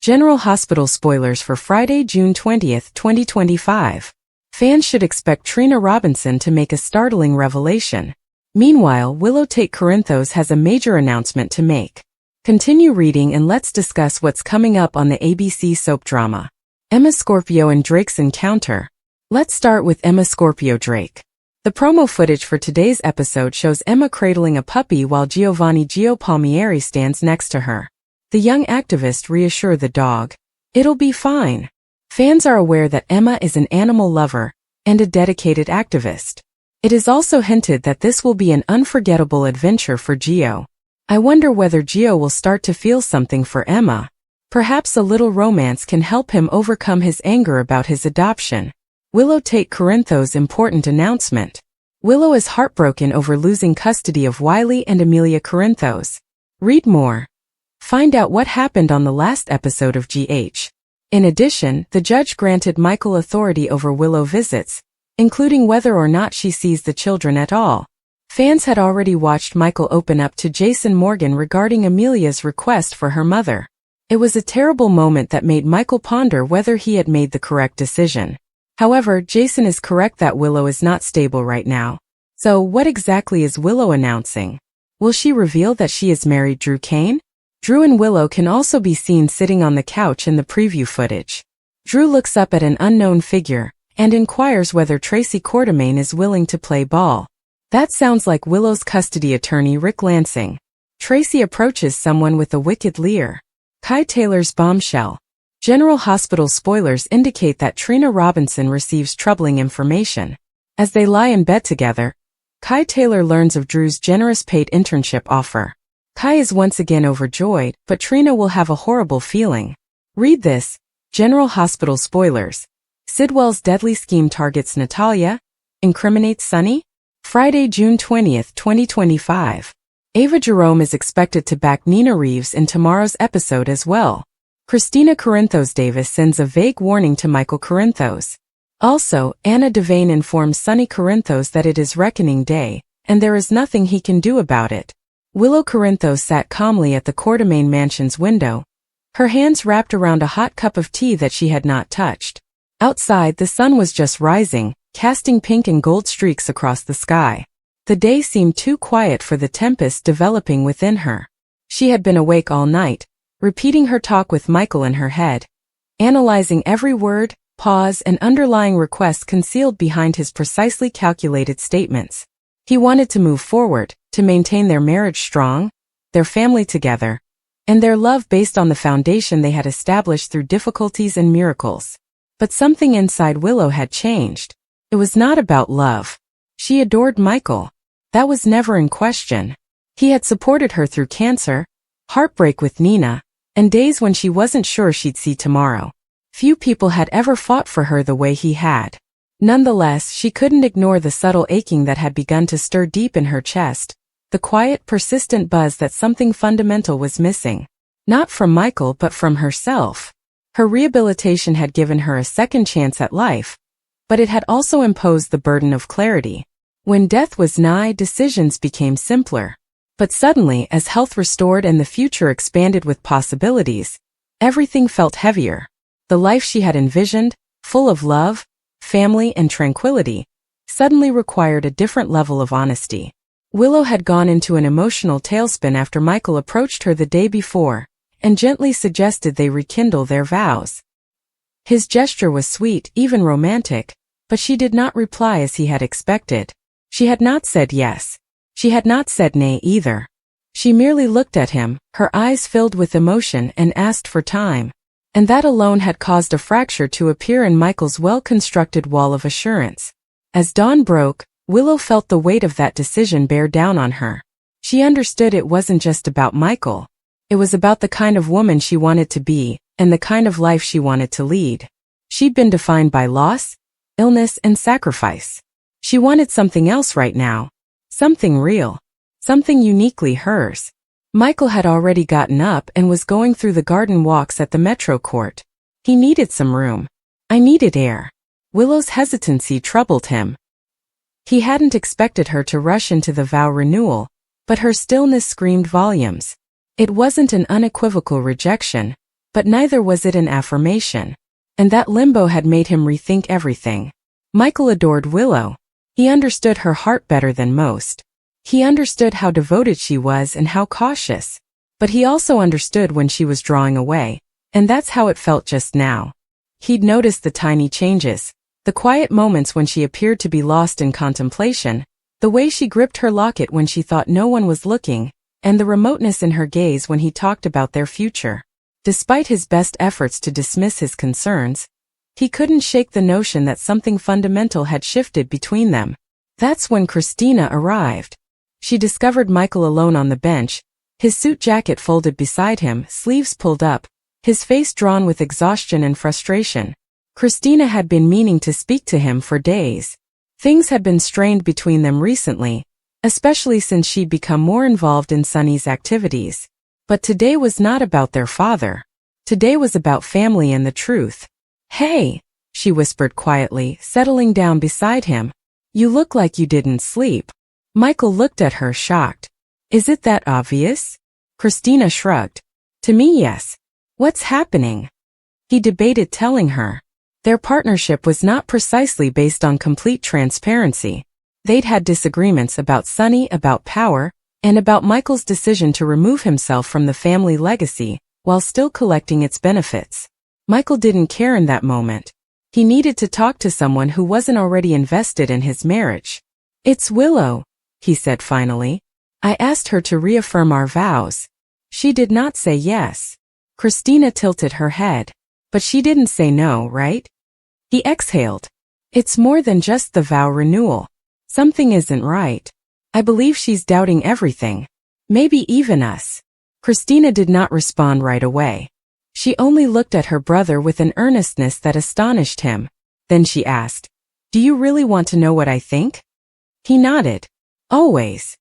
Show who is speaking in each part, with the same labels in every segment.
Speaker 1: General Hospital spoilers for Friday, June 20, 2025. Fans should expect Trina Robinson to make a startling revelation. Meanwhile, Willow Tate Corinthos has a major announcement to make. Continue reading and let's discuss what's coming up on the ABC soap drama. Emma Scorpio and Drake's encounter. Let's start with Emma Scorpio Drake. The promo footage for today's episode shows Emma cradling a puppy while Giovanni Gio Palmieri stands next to her. The young activist reassures the dog, "It'll be fine." Fans are aware that Emma is an animal lover and a dedicated activist. It is also hinted that this will be an unforgettable adventure for Gio. I wonder whether Gio will start to feel something for Emma. Perhaps a little romance can help him overcome his anger about his adoption. Willow Tate Corinthos' important announcement. Willow is heartbroken over losing custody of Wiley and Amelia Corinthos. Read more. Find out what happened on the last episode of GH. In addition, the judge granted Michael authority over Willow visits, including whether or not she sees the children at all. Fans had already watched Michael open up to Jason Morgan regarding Amelia's request for her mother. It was a terrible moment that made Michael ponder whether he had made the correct decision. However, Jason is correct that Willow is not stable right now. So, what exactly is Willow announcing? Will she reveal that she has married Drew Kane? Drew and Willow can also be seen sitting on the couch in the preview footage. Drew looks up at an unknown figure and inquires whether Tracy Quartermaine is willing to play ball. That sounds like Willow's custody attorney Rick Lansing. Tracy approaches someone with a wicked leer. Kai Taylor's bombshell. General Hospital spoilers indicate that Trina Robinson receives troubling information. As they lie in bed together, Kai Taylor learns of Drew's generous paid internship offer. Kai is once again overjoyed, but Trina will have a horrible feeling. Read this. General Hospital spoilers. Sidwell's deadly scheme targets Natalia, incriminates Sonny? Friday, June 20, 2025. Ava Jerome is expected to back Nina Reeves in tomorrow's episode as well. Kristina Corinthos Davis sends a vague warning to Michael Corinthos. Also, Anna Devane informs Sonny Corinthos that it is reckoning day, and there is nothing he can do about it. Willow Corinthos sat calmly at the Quartermaine mansion's window, her hands wrapped around a hot cup of tea that she had not touched. Outside, the sun was just rising, casting pink and gold streaks across the sky. The day seemed too quiet for the tempest developing within her. She had been awake all night, repeating her talk with Michael in her head, analyzing every word, pause, and underlying request concealed behind his precisely calculated statements. He wanted to move forward, to maintain their marriage strong, their family together, and their love based on the foundation they had established through difficulties and miracles. But something inside Willow had changed. It was not about love. She adored Michael. That was never in question. He had supported her through cancer, heartbreak with Nina, and days when she wasn't sure she'd see tomorrow. Few people had ever fought for her the way he had. Nonetheless, she couldn't ignore the subtle aching that had begun to stir deep in her chest, the quiet, persistent buzz that something fundamental was missing. Not from Michael but from herself. Her rehabilitation had given her a second chance at life, but it had also imposed the burden of clarity. When death was nigh, decisions became simpler. But suddenly, as health restored and the future expanded with possibilities, everything felt heavier. The life she had envisioned, full of love, family, and tranquility, suddenly required a different level of honesty. Willow had gone into an emotional tailspin after Michael approached her the day before and gently suggested they rekindle their vows. His gesture was sweet, even romantic, but she did not reply as he had expected. She had not said yes. She had not said nay either. She merely looked at him, her eyes filled with emotion, and asked for time. And that alone had caused a fracture to appear in Michael's well-constructed wall of assurance. As dawn broke, Willow felt the weight of that decision bear down on her. She understood it wasn't just about Michael. It was about the kind of woman she wanted to be, and the kind of life she wanted to lead. She'd been defined by loss, illness, and sacrifice. She wanted something else right now. Something real. Something uniquely hers. Michael had already gotten up and was going through the garden walks at the Metro Court. He needed some room. I needed air. Willow's hesitancy troubled him. He hadn't expected her to rush into the vow renewal, but her stillness screamed volumes. It wasn't an unequivocal rejection, but neither was it an affirmation. And that limbo had made him rethink everything. Michael adored Willow. He understood her heart better than most. He understood how devoted she was and how cautious. But he also understood when she was drawing away, and that's how it felt just now. He'd noticed the tiny changes, the quiet moments when she appeared to be lost in contemplation, the way she gripped her locket when she thought no one was looking, and the remoteness in her gaze when he talked about their future. Despite his best efforts to dismiss his concerns, he couldn't shake the notion that something fundamental had shifted between them. That's when Kristina arrived. She discovered Michael alone on the bench, his suit jacket folded beside him, sleeves pulled up, his face drawn with exhaustion and frustration. Kristina had been meaning to speak to him for days. Things had been strained between them recently, especially since she'd become more involved in Sonny's activities. But today was not about their father. Today was about family and the truth. "Hey," she whispered quietly, settling down beside him. "You look like you didn't sleep." Michael looked at her, shocked. "Is it that obvious?" Kristina shrugged. "To me, yes. What's happening?" He debated telling her. Their partnership was not precisely based on complete transparency. They'd had disagreements about Sonny, about power, and about Michael's decision to remove himself from the family legacy, while still collecting its benefits. Michael didn't care in that moment. He needed to talk to someone who wasn't already invested in his marriage. "It's Willow," he said finally. "I asked her to reaffirm our vows. She did not say yes." Kristina tilted her head. "But she didn't say no, right?" He exhaled. "It's more than just the vow renewal. Something isn't right. I believe she's doubting everything. Maybe even us." Kristina did not respond right away. She only looked at her brother with an earnestness that astonished him. Then she asked, "Do you really want to know what I think?" He nodded. "Always."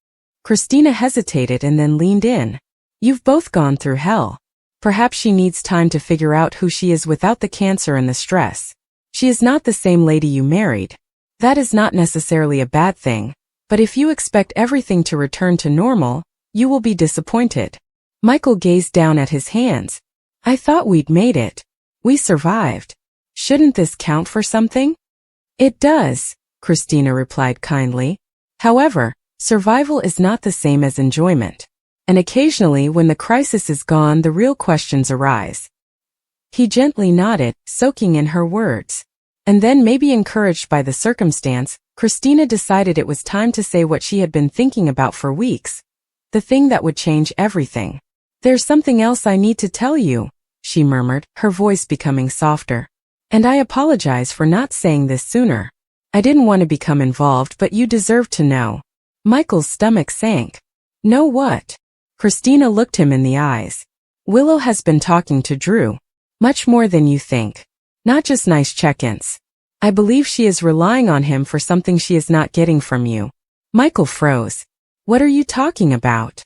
Speaker 1: Kristina hesitated and then leaned in. "You've both gone through hell. Perhaps she needs time to figure out who she is without the cancer and the stress. She is not the same lady you married. That is not necessarily a bad thing, but if you expect everything to return to normal, you will be disappointed." Michael gazed down at his hands. "I thought we'd made it. We survived. Shouldn't this count for something?" "It does," Kristina replied kindly. "However, survival is not the same as enjoyment. And occasionally when the crisis is gone, the real questions arise." He gently nodded, soaking in her words. And then, maybe encouraged by the circumstance, Kristina decided it was time to say what she had been thinking about for weeks. The thing that would change everything. "There's something else I need to tell you," she murmured, her voice becoming softer. "And I apologize for not saying this sooner. I didn't want to become involved, but you deserve to know." Michael's stomach sank. "Know what?" Kristina looked him in the eyes. "Willow has been talking to Drew. Much more than you think. Not just nice check-ins. I believe she is relying on him for something she is not getting from you." Michael froze. "What are you talking about?"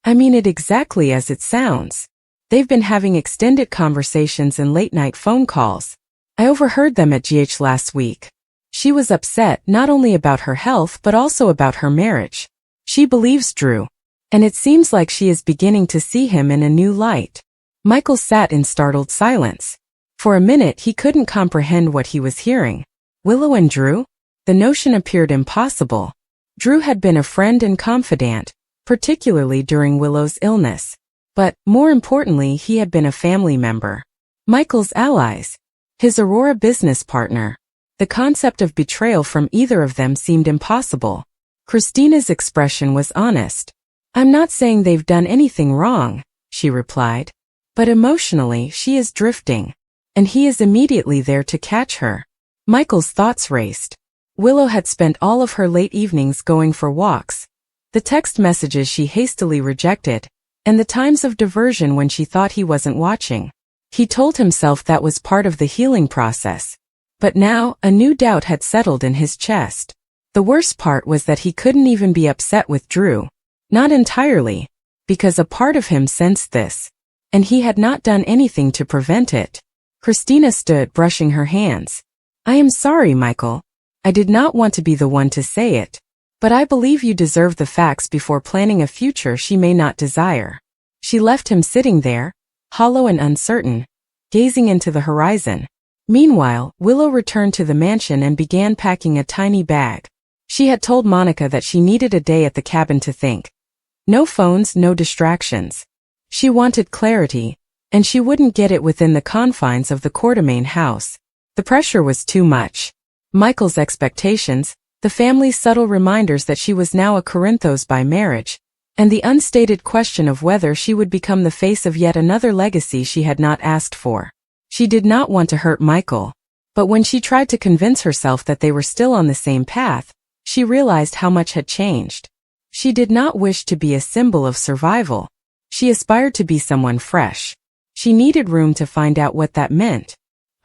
Speaker 1: "I mean it exactly as it sounds. They've been having extended conversations and late-night phone calls. I overheard them at GH last week. She was upset not only about her health but also about her marriage. She believes Drew. And it seems like she is beginning to see him in a new light." Michael sat in startled silence. For a minute he couldn't comprehend what he was hearing. Willow and Drew? The notion appeared impossible. Drew had been a friend and confidant, particularly during Willow's illness. But, more importantly, he had been a family member. Michael's allies. His Aurora business partner. The concept of betrayal from either of them seemed impossible. Kristina's expression was honest. "I'm not saying they've done anything wrong," she replied. "But emotionally she is drifting. And he is immediately there to catch her." Michael's thoughts raced. Willow had spent all of her late evenings going for walks. The text messages she hastily rejected, and the times of diversion when she thought he wasn't watching. He told himself that was part of the healing process. But now, a new doubt had settled in his chest. The worst part was that he couldn't even be upset with Drew. Not entirely. Because a part of him sensed this. And he had not done anything to prevent it. Kristina stood, brushing her hands. "I am sorry, Michael. I did not want to be the one to say it. But I believe you deserve the facts before planning a future she may not desire." She left him sitting there, hollow and uncertain, gazing into the horizon. Meanwhile, Willow returned to the mansion and began packing a tiny bag. She had told Monica that she needed a day at the cabin to think. No phones, no distractions. She wanted clarity, and she wouldn't get it within the confines of the Quartermaine house. The pressure was too much. Michael's expectations, the family's subtle reminders that she was now a Corinthos by marriage, and the unstated question of whether she would become the face of yet another legacy she had not asked for. She did not want to hurt Michael, but when she tried to convince herself that they were still on the same path, she realized how much had changed. She did not wish to be a symbol of survival. She aspired to be someone fresh. She needed room to find out what that meant.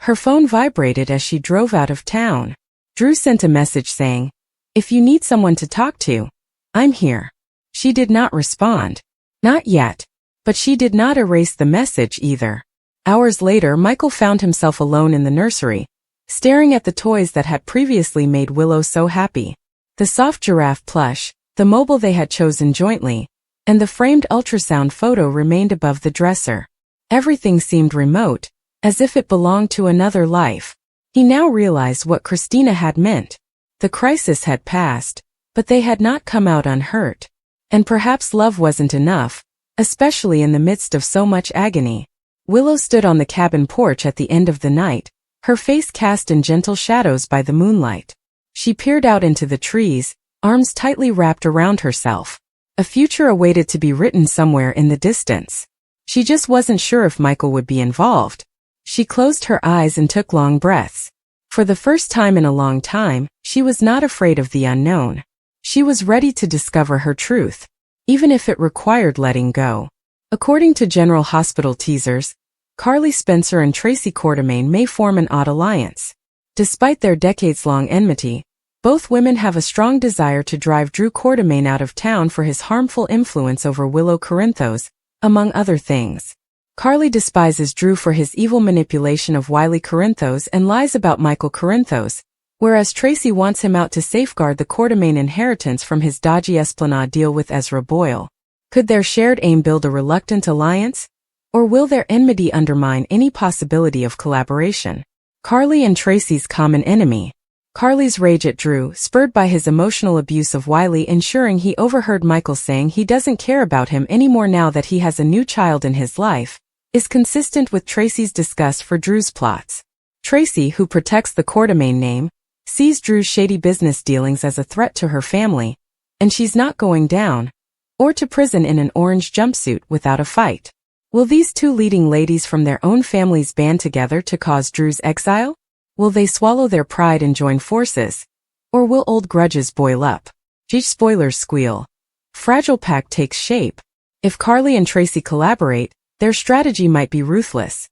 Speaker 1: Her phone vibrated as she drove out of town. Drew sent a message saying, "If you need someone to talk to, I'm here." She did not respond. Not yet. But she did not erase the message either. Hours later, Michael found himself alone in the nursery, staring at the toys that had previously made Willow so happy. The soft giraffe plush, the mobile they had chosen jointly, and the framed ultrasound photo remained above the dresser. Everything seemed remote, as if it belonged to another life. He now realized what Kristina had meant. The crisis had passed, but they had not come out unhurt. And perhaps love wasn't enough, especially in the midst of so much agony. Willow stood on the cabin porch at the end of the night, her face cast in gentle shadows by the moonlight. She peered out into the trees, arms tightly wrapped around herself. A future awaited to be written somewhere in the distance. She just wasn't sure if Michael would be involved. She closed her eyes and took long breaths. For the first time in a long time, she was not afraid of the unknown. She was ready to discover her truth, even if it required letting go. According to General Hospital teasers, Carly Spencer and Tracy Quartermaine may form an odd alliance. Despite their decades-long enmity, both women have a strong desire to drive Drew Quartermaine out of town for his harmful influence over Willow Corinthos, among other things. Carly despises Drew for his evil manipulation of wily Corinthos and lies about Michael Corinthos, whereas Tracy wants him out to safeguard the Quartermaine inheritance from his dodgy Esplanade deal with Ezra Boyle. Could their shared aim build a reluctant alliance? Or will their enmity undermine any possibility of collaboration? Carly and Tracy's common enemy. Carly's rage at Drew, spurred by his emotional abuse of Wiley, ensuring he overheard Michael saying he doesn't care about him anymore now that he has a new child in his life, is consistent with Tracy's disgust for Drew's plots. Tracy, who protects the Quartermaine name, sees Drew's shady business dealings as a threat to her family, and she's not going down, or to prison in an orange jumpsuit without a fight. Will these two leading ladies from their own families band together to cause Drew's exile? Will they swallow their pride and join forces? Or will old grudges boil up? Spoilers squeal. Fragile pact takes shape. If Carly and Tracy collaborate, their strategy might be ruthless.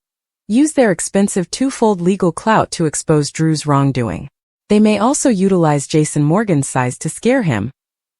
Speaker 1: Use their expensive twofold legal clout to expose Drew's wrongdoing. They may also utilize Jason Morgan's size to scare him.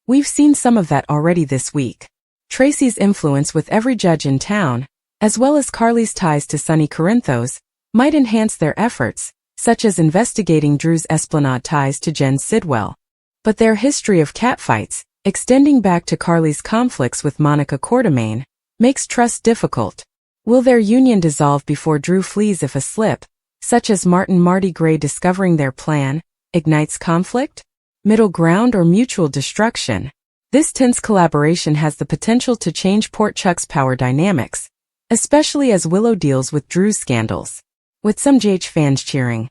Speaker 1: We've seen some of that already this week. Tracy's influence with every judge in town, as well as Carly's ties to Sonny Corinthos, might enhance their efforts, such as investigating Drew's Esplanade ties to Jen Sidwell. But their history of catfights, extending back to Carly's conflicts with Monica Quartermaine, makes trust difficult. Will their union dissolve before Drew flees if a slip, such as Marty Gray discovering their plan, ignites conflict? Middle ground or mutual destruction? This tense collaboration has the potential to change Port Chuck's power dynamics, especially as Willow deals with Drew's scandals. With some JH fans cheering,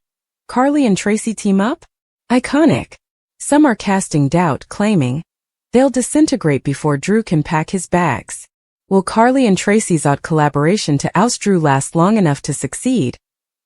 Speaker 1: Carly and Tracy team up? Iconic. Some are casting doubt, claiming they'll disintegrate before Drew can pack his bags. Will Carly and Tracy's odd collaboration to oust Drew last long enough to succeed?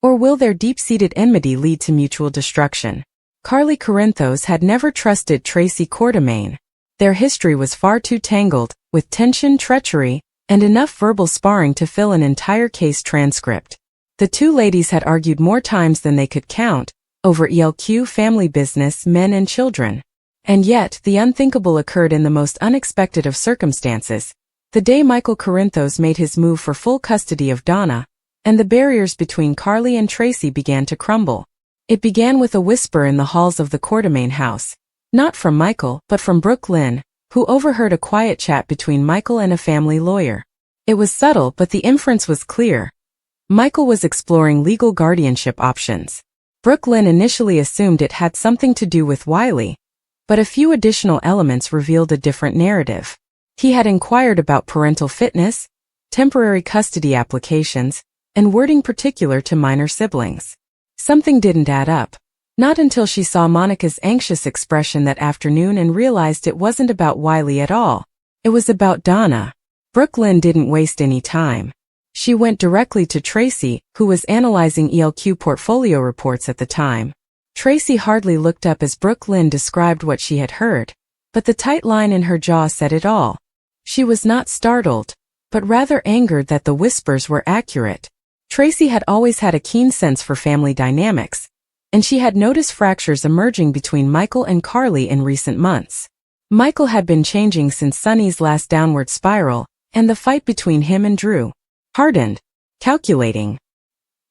Speaker 1: Or will their deep-seated enmity lead to mutual destruction? Carly Corinthos had never trusted Tracy Quartermaine. Their history was far too tangled, with tension, treachery, and enough verbal sparring to fill an entire case transcript. The two ladies had argued more times than they could count, over ELQ, family business, men and children. And yet, the unthinkable occurred in the most unexpected of circumstances, the day Michael Corinthos made his move for full custody of Donna, and the barriers between Carly and Tracy began to crumble. It began with a whisper in the halls of the Quartermaine house. Not from Michael, but from Brooke Lynn, who overheard a quiet chat between Michael and a family lawyer. It was subtle, but the inference was clear. Michael was exploring legal guardianship options. Brooke Lynn initially assumed it had something to do with Wiley, but a few additional elements revealed a different narrative. He had inquired about parental fitness, temporary custody applications, and wording particular to minor siblings. Something didn't add up. Not until she saw Monica's anxious expression that afternoon and realized it wasn't about Wiley at all. It was about Donna. Brooke Lynn didn't waste any time. She went directly to Tracy, who was analyzing ELQ portfolio reports at the time. Tracy hardly looked up as Brooke Lynn described what she had heard, but the tight line in her jaw said it all. She was not startled, but rather angered that the whispers were accurate. Tracy had always had a keen sense for family dynamics, and she had noticed fractures emerging between Michael and Carly in recent months. Michael had been changing since Sonny's last downward spiral, and the fight between him and Drew. Hardened. Calculating.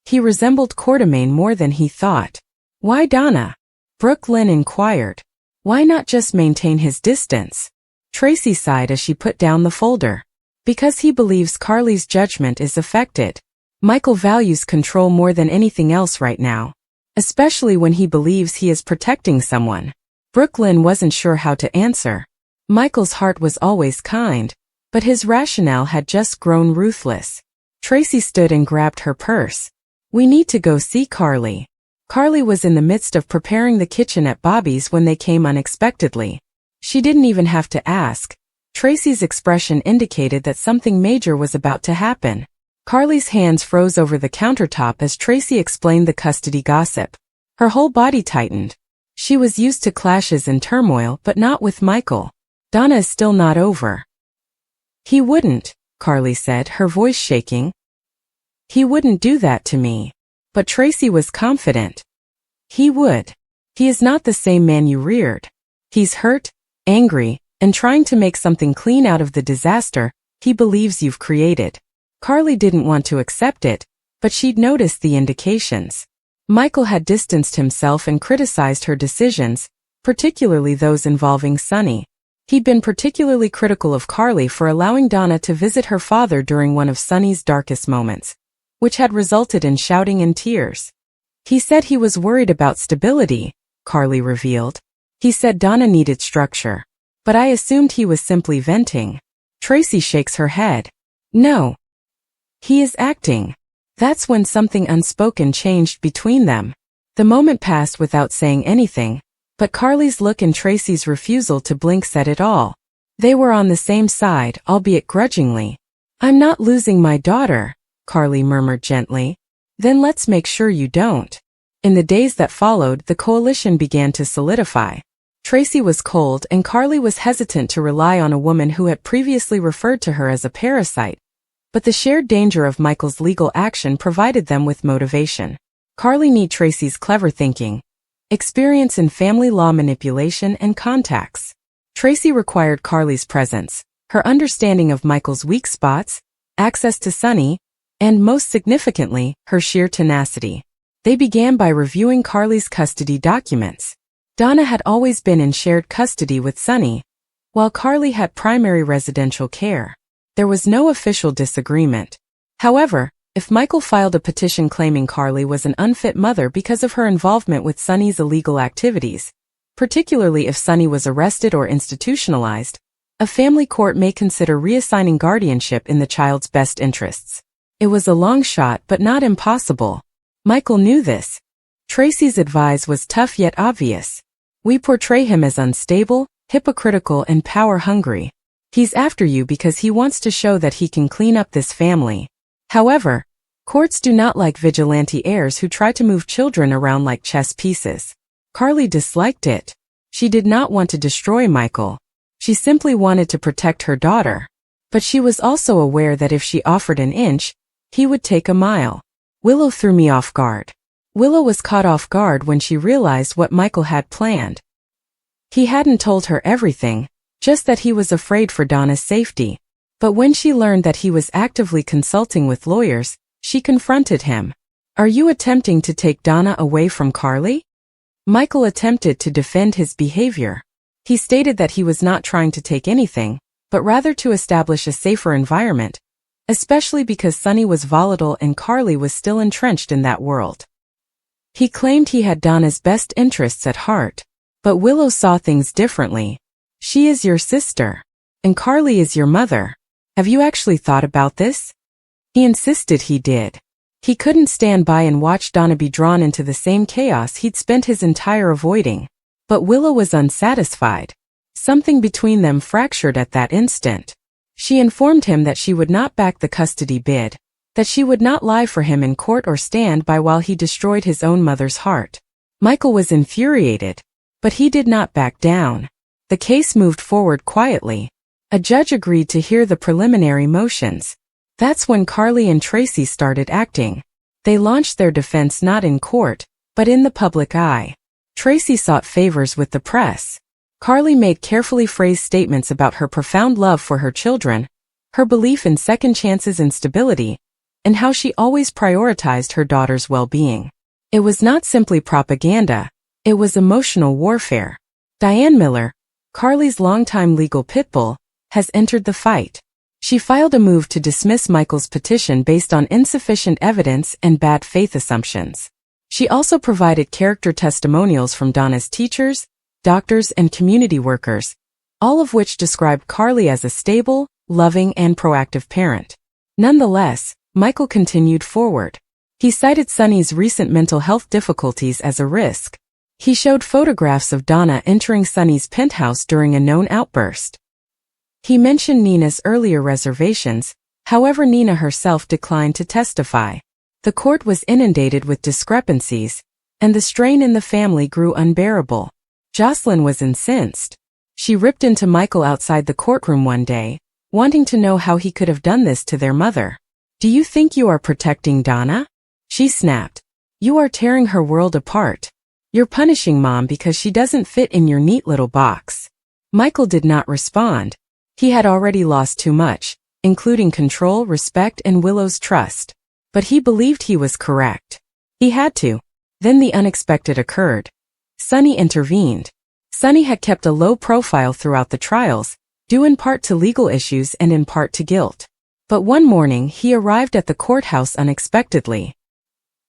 Speaker 1: He resembled Quartermaine more than he thought. Why Donna? Brooke Lynn inquired. Why not just maintain his distance? Tracy sighed as she put down the folder. Because he believes Carly's judgment is affected. Michael values control more than anything else right now, especially when he believes he is protecting someone. Brooke Lynn wasn't sure how to answer. Michael's heart was always kind, but his rationale had just grown ruthless. Tracy stood and grabbed her purse. We need to go see Carly. Carly was in the midst of preparing the kitchen at Bobby's when they came unexpectedly. She didn't even have to ask. Tracy's expression indicated that something major was about to happen. Carly's hands froze over the countertop as Tracy explained the custody gossip. Her whole body tightened. She was used to clashes and turmoil, but not with Michael. Donna is still not over. He wouldn't, Carly said, her voice shaking. He wouldn't do that to me. But Tracy was confident. He would. He is not the same man you reared. He's hurt, angry, and trying to make something clean out of the disaster he believes you've created. Carly didn't want to accept it, but she'd noticed the indications. Michael had distanced himself and criticized her decisions, particularly those involving Sonny. He'd been particularly critical of Carly for allowing Donna to visit her father during one of Sonny's darkest moments, which had resulted in shouting and tears. He said he was worried about stability, Carly revealed. He said Donna needed structure. But I assumed he was simply venting. Tracy shakes her head. No. He is acting. That's when something unspoken changed between them. The moment passed without saying anything, but Carly's look and Tracy's refusal to blink said it all. They were on the same side, albeit grudgingly. I'm not losing my daughter, Carly murmured gently. Then let's make sure you don't. In the days that followed, the coalition began to solidify. Tracy was cold and Carly was hesitant to rely on a woman who had previously referred to her as a parasite, but the shared danger of Michael's legal action provided them with motivation. Carly needed Tracy's clever thinking, experience in family law manipulation and contacts. Tracy required Carly's presence, her understanding of Michael's weak spots, access to Sonny, and most significantly, her sheer tenacity. They began by reviewing Carly's custody documents. Donna had always been in shared custody with Sonny, while Carly had primary residential care. There was no official disagreement. However, if Michael filed a petition claiming Carly was an unfit mother because of her involvement with Sonny's illegal activities, particularly if Sonny was arrested or institutionalized, a family court may consider reassigning guardianship in the child's best interests. It was a long shot but not impossible. Michael knew this. Tracy's advice was tough yet obvious. We portray him as unstable, hypocritical, and power-hungry. He's after you because he wants to show that he can clean up this family. However, courts do not like vigilante heirs who try to move children around like chess pieces. Carly disliked it. She did not want to destroy Michael. She simply wanted to protect her daughter. But she was also aware that if she offered an inch, he would take a mile. Willow threw me off guard. Willow was caught off guard when she realized what Michael had planned. He hadn't told her everything, just that he was afraid for Donna's safety. But when she learned that he was actively consulting with lawyers, she confronted him. Are you attempting to take Donna away from Carly? Michael attempted to defend his behavior. He stated that he was not trying to take anything, but rather to establish a safer environment, especially because Sonny was volatile and Carly was still entrenched in that world. He claimed he had Donna's best interests at heart, but Willow saw things differently. She is your sister, and Carly is your mother. Have you actually thought about this? He insisted he did. He couldn't stand by and watch Donna be drawn into the same chaos he'd spent his entire avoiding. But Willow was unsatisfied. Something between them fractured at that instant. She informed him that she would not back the custody bid, that she would not lie for him in court or stand by while he destroyed his own mother's heart. Michael was infuriated, but he did not back down. The case moved forward quietly. A judge agreed to hear the preliminary motions. That's when Carly and Tracy started acting. They launched their defense not in court, but in the public eye. Tracy sought favors with the press. Carly made carefully phrased statements about her profound love for her children, her belief in second chances and stability, and how she always prioritized her daughter's well-being. It was not simply propaganda, it was emotional warfare. Diane Miller, Carly's longtime legal pitbull, has entered the fight. She filed a move to dismiss Michael's petition based on insufficient evidence and bad faith assumptions. She also provided character testimonials from Donna's teachers, doctors, and community workers, all of which described Carly as a stable, loving, and proactive parent. Nonetheless, Michael continued forward. He cited Sonny's recent mental health difficulties as a risk. He showed photographs of Donna entering Sonny's penthouse during a known outburst. He mentioned Nina's earlier reservations, however Nina herself declined to testify. The court was inundated with discrepancies, and the strain in the family grew unbearable. Jocelyn was incensed. She ripped into Michael outside the courtroom one day, wanting to know how he could have done this to their mother. "Do you think you are protecting Donna?" she snapped. "You are tearing her world apart. You're punishing Mom because she doesn't fit in your neat little box." Michael did not respond. He had already lost too much, including control, respect, and Willow's trust. But he believed he was correct. He had to. Then the unexpected occurred. Sonny intervened. Sonny had kept a low profile throughout the trials, due in part to legal issues and in part to guilt. But one morning he arrived at the courthouse unexpectedly.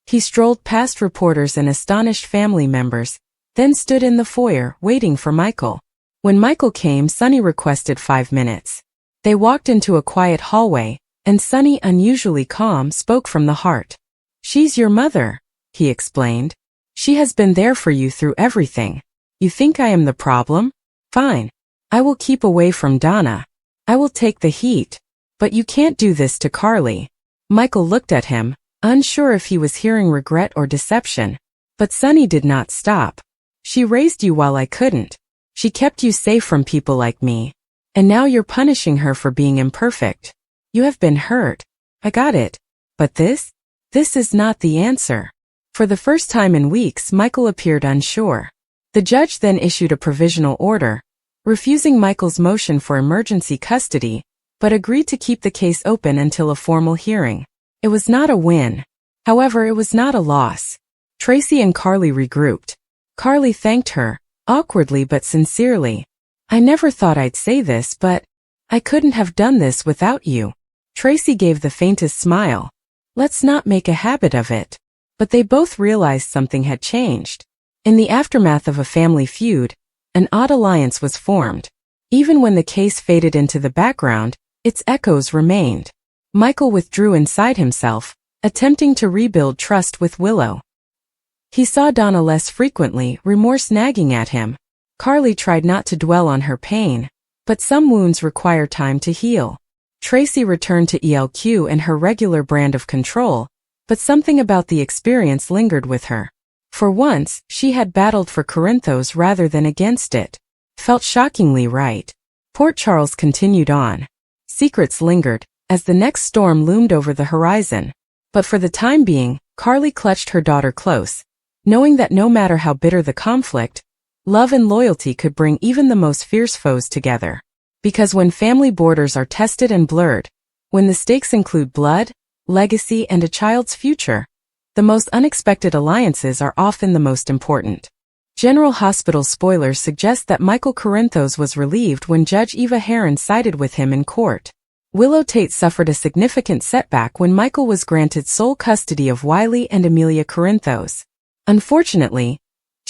Speaker 1: He strolled past reporters and astonished family members, then stood in the foyer waiting for Michael. When Michael came, Sonny requested 5 minutes. They walked into a quiet hallway, and Sonny, unusually calm, spoke from the heart. "She's your mother," he explained. "She has been there for you through everything. You think I am the problem? Fine. I will keep away from Donna. I will take the heat. But you can't do this to Carly." Michael looked at him, unsure if he was hearing regret or deception. But Sonny did not stop. "She raised you while I couldn't. She kept you safe from people like me. And now you're punishing her for being imperfect. You have been hurt. I got it. But this is not the answer." For the first time in weeks, Michael appeared unsure. The judge then issued a provisional order, refusing Michael's motion for emergency custody, but agreed to keep the case open until a formal hearing. It was not a win. However, it was not a loss. Tracy and Carly regrouped. Carly thanked her, awkwardly but sincerely. "I never thought I'd say this, but I couldn't have done this without you." Tracy gave the faintest smile. "Let's not make a habit of it." But they both realized something had changed. In the aftermath of a family feud, an odd alliance was formed. Even when the case faded into the background, its echoes remained. Michael withdrew inside himself, attempting to rebuild trust with Willow. He saw Donna less frequently, remorse nagging at him. Carly tried not to dwell on her pain, but some wounds require time to heal. Tracy returned to ELQ and her regular brand of control, but something about the experience lingered with her. For once, she had battled for Corinthos rather than against it. Felt shockingly right. Port Charles continued on. Secrets lingered, as the next storm loomed over the horizon. But for the time being, Carly clutched her daughter close, knowing that no matter how bitter the conflict, love and loyalty could bring even the most fierce foes together. Because when family borders are tested and blurred, when the stakes include blood, legacy, and a child's future, the most unexpected alliances are often the most important. General Hospital spoilers suggest that Michael Corinthos was relieved when Judge Eva Heron sided with him in court. Willow Tate suffered a significant setback when Michael was granted sole custody of Wiley and Amelia Corinthos. Unfortunately,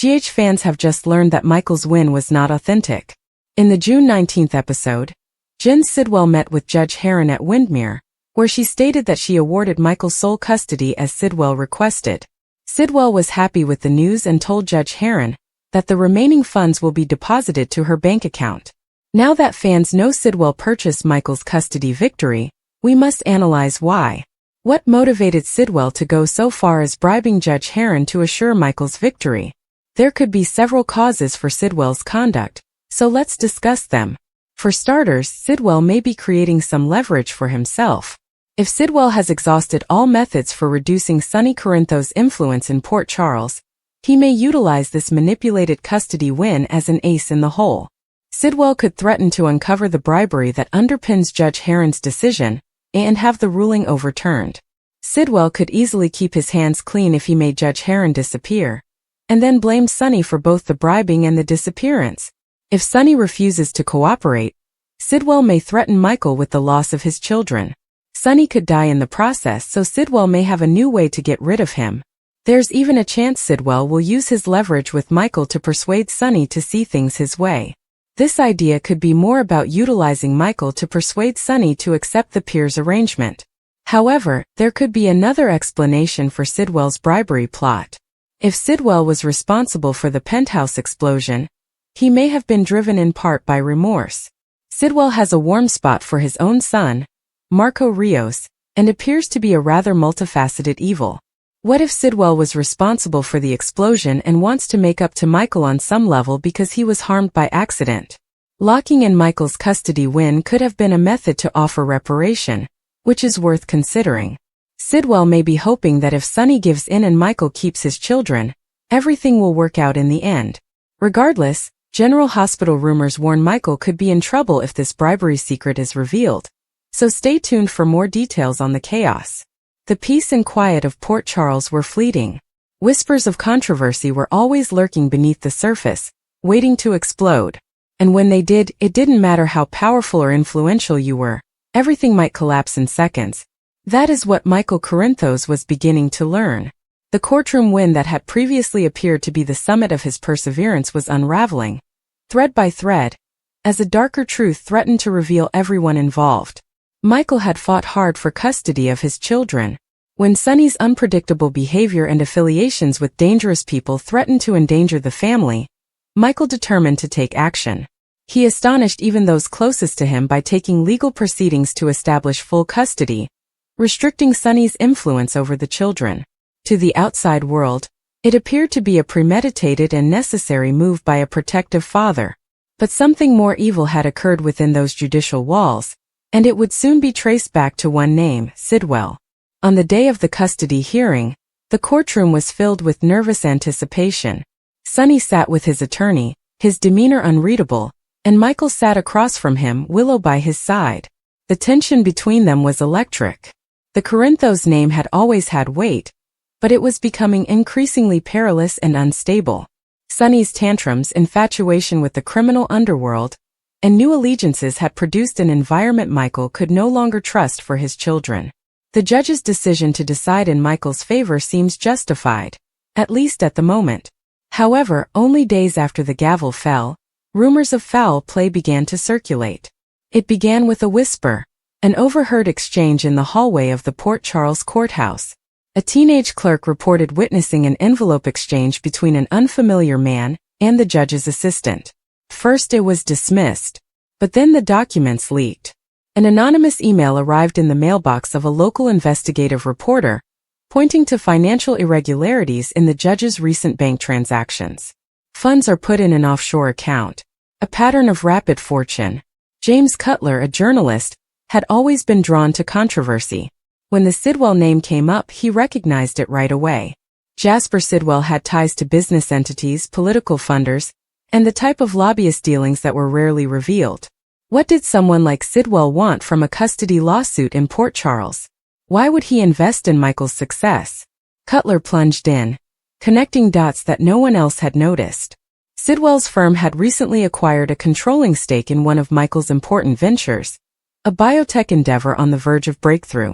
Speaker 1: GH fans have just learned that Michael's win was not authentic. In the June 19th episode, Jen Sidwell met with Judge Heron at Windmere, where she stated that she awarded Michael sole custody as Sidwell requested. Sidwell was happy with the news and told Judge Heron that the remaining funds will be deposited to her bank account. Now that fans know Sidwell purchased Michael's custody victory, we must analyze why. What motivated Sidwell to go so far as bribing Judge Heron to assure Michael's victory? There could be several causes for Sidwell's conduct, so let's discuss them. For starters, Sidwell may be creating some leverage for himself. If Sidwell has exhausted all methods for reducing Sonny Corinthos' influence in Port Charles, he may utilize this manipulated custody win as an ace in the hole. Sidwell could threaten to uncover the bribery that underpins Judge Heron's decision and have the ruling overturned. Sidwell could easily keep his hands clean if he made Judge Heron disappear, and then blame Sonny for both the bribing and the disappearance. If Sonny refuses to cooperate, Sidwell may threaten Michael with the loss of his children. Sonny could die in the process, so Sidwell may have a new way to get rid of him. There's even a chance Sidwell will use his leverage with Michael to persuade Sonny to see things his way. This idea could be more about utilizing Michael to persuade Sonny to accept the peers' arrangement. However, there could be another explanation for Sidwell's bribery plot. If Sidwell was responsible for the penthouse explosion, he may have been driven in part by remorse. Sidwell has a warm spot for his own son, Marco Rios, and appears to be a rather multifaceted evil. What if Sidwell was responsible for the explosion and wants to make up to Michael on some level because he was harmed by accident? Locking in Michael's custody win could have been a method to offer reparation, which is worth considering. Sidwell may be hoping that if Sonny gives in and Michael keeps his children, everything will work out in the end. Regardless, General Hospital rumors warn Michael could be in trouble if this bribery secret is revealed. So stay tuned for more details on the chaos. The peace and quiet of Port Charles were fleeting. Whispers of controversy were always lurking beneath the surface, waiting to explode. And when they did, it didn't matter how powerful or influential you were, everything might collapse in seconds. That is what Michael Corinthos was beginning to learn. The courtroom win that had previously appeared to be the summit of his perseverance was unraveling, thread by thread, as a darker truth threatened to reveal everyone involved. Michael had fought hard for custody of his children. When Sonny's unpredictable behavior and affiliations with dangerous people threatened to endanger the family, Michael determined to take action. He astonished even those closest to him by taking legal proceedings to establish full custody, restricting Sonny's influence over the children. To the outside world, it appeared to be a premeditated and necessary move by a protective father. But something more evil had occurred within those judicial walls, and it would soon be traced back to one name, Sidwell. On the day of the custody hearing, the courtroom was filled with nervous anticipation. Sonny sat with his attorney, his demeanor unreadable, and Michael sat across from him, Willow by his side. The tension between them was electric. The Corinthos name had always had weight, but it was becoming increasingly perilous and unstable. Sonny's tantrums, infatuation with the criminal underworld, and new allegiances had produced an environment Michael could no longer trust for his children. The judge's decision to decide in Michael's favor seems justified, at least at the moment. However, only days after the gavel fell, rumors of foul play began to circulate. It began with a whisper, an overheard exchange in the hallway of the Port Charles courthouse. A teenage clerk reported witnessing an envelope exchange between an unfamiliar man and the judge's assistant. First it was dismissed, but then the documents leaked. An anonymous email arrived in the mailbox of a local investigative reporter, pointing to financial irregularities in the judge's recent bank transactions. Funds are put in an offshore account, a pattern of rapid fortune. James Cutler, a journalist, had always been drawn to controversy. When the Sidwell name came up, he recognized it right away. Jasper Sidwell had ties to business entities, political funders, and the type of lobbyist dealings that were rarely revealed. What did someone like Sidwell want from a custody lawsuit in Port Charles? Why would he invest in Michael's success? Cutler plunged in, connecting dots that no one else had noticed. Sidwell's firm had recently acquired a controlling stake in one of Michael's important ventures, A biotech endeavor on the verge of breakthrough.